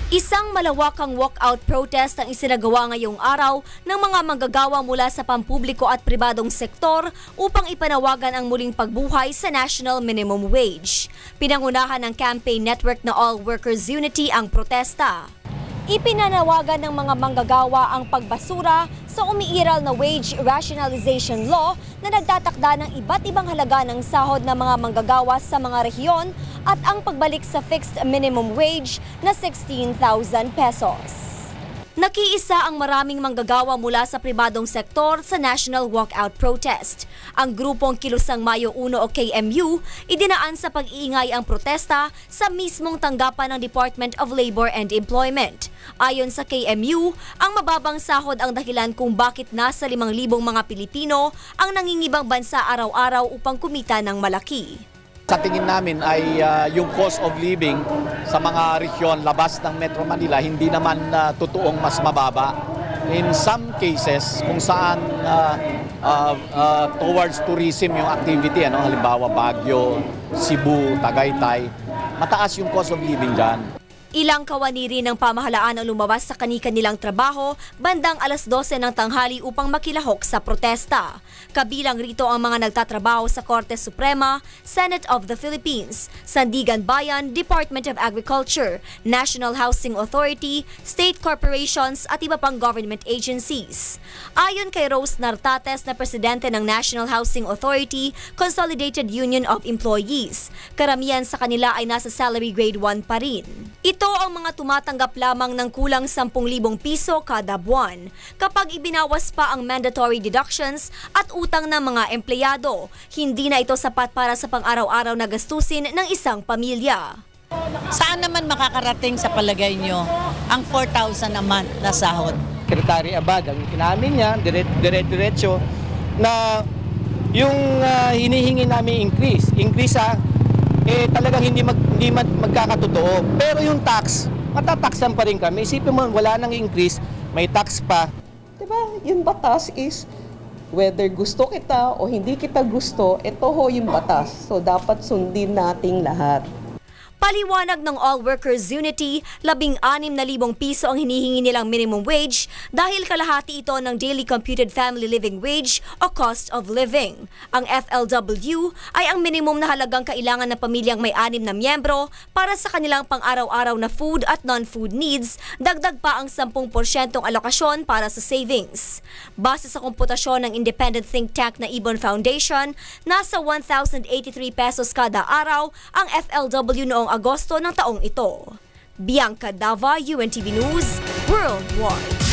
Isang malawakang walkout protest ang isinagawa ngayong araw ng mga manggagawa mula sa pampubliko at pribadong sektor upang ipanawagan ang muling pagbuhay sa National Minimum Wage. Pinangunahan ng campaign network na All Workers Unity ang protesta. Ipinanawagan ng mga manggagawa ang pagbasura sa umiiral na wage rationalization law na nagtatakda ng iba't ibang halaga ng sahod ng mga manggagawa sa mga rehiyon at ang pagbalik sa fixed minimum wage na 16,000 pesos. Nakiisa ang maraming manggagawa mula sa pribadong sektor sa National Walkout Protest. Ang grupong Kilusang Mayo 1 o KMU, idinaan sa pag-iingay ang protesta sa mismong tanggapan ng Department of Labor and Employment. Ayon sa KMU, ang mababang sahod ang dahilan kung bakit nasa 5,000 mga Pilipino ang nangingibang bansa araw-araw upang kumita ng malaki. Sa tingin namin ay yung cost of living sa mga rehiyon labas ng Metro Manila hindi naman totoong mas mababa. In some cases, kung saan towards tourism yung activity, halimbawa Baguio, Cebu, Tagaytay, mataas yung cost of living dyan. Ilang kawani rin ng pamahalaan ang lumabas sa kani-kanilang trabaho bandang 12:00 ng tanghali upang makilahok sa protesta. Kabilang rito ang mga nagtatrabaho sa Korte Suprema, Senate of the Philippines, Sandigan Bayan, Department of Agriculture, National Housing Authority, state corporations at iba pang government agencies. Ayon kay Rose Nartates na presidente ng National Housing Authority, Consolidated Union of Employees, karamihan sa kanila ay nasa salary grade 1 pa rin. Ito ang mga tumatanggap lamang ng kulang 10,000 piso kada buwan. Kapag ibinawas pa ang mandatory deductions at utang ng mga empleyado, hindi na ito sapat para sa pang-araw-araw na gastusin ng isang pamilya. Saan naman makakarating sa palagay nyo ang 4,000 a month na sahod? Secretary Abad, ang inamin niya, dire-diretso na yung hinihingi namin increase talagang hindi magkakatotoo. Pero yung tax, matataksan pa rin kami. Isipin mo, wala nang increase, may tax pa. Diba, yung batas is whether gusto kita o hindi kita gusto, ito ho yung batas. So dapat sundin nating lahat. Paliwanag ng All Workers Unity, 16,000 piso ang hinihingi nilang minimum wage dahil kalahati ito ng Daily Computed Family Living Wage o Cost of Living. Ang FLW ay ang minimum na halagang kailangan ng pamilyang may 6 na miyembro para sa kanilang pang-araw-araw na food at non-food needs, dagdag pa ang 10% alokasyon para sa savings. Base sa komputasyon ng independent think tank na Ibon Foundation, nasa 1,083 pesos kada araw ang FLW noong Agosto ng taong ito. Bianca Dava, UNTV News, Worldwide.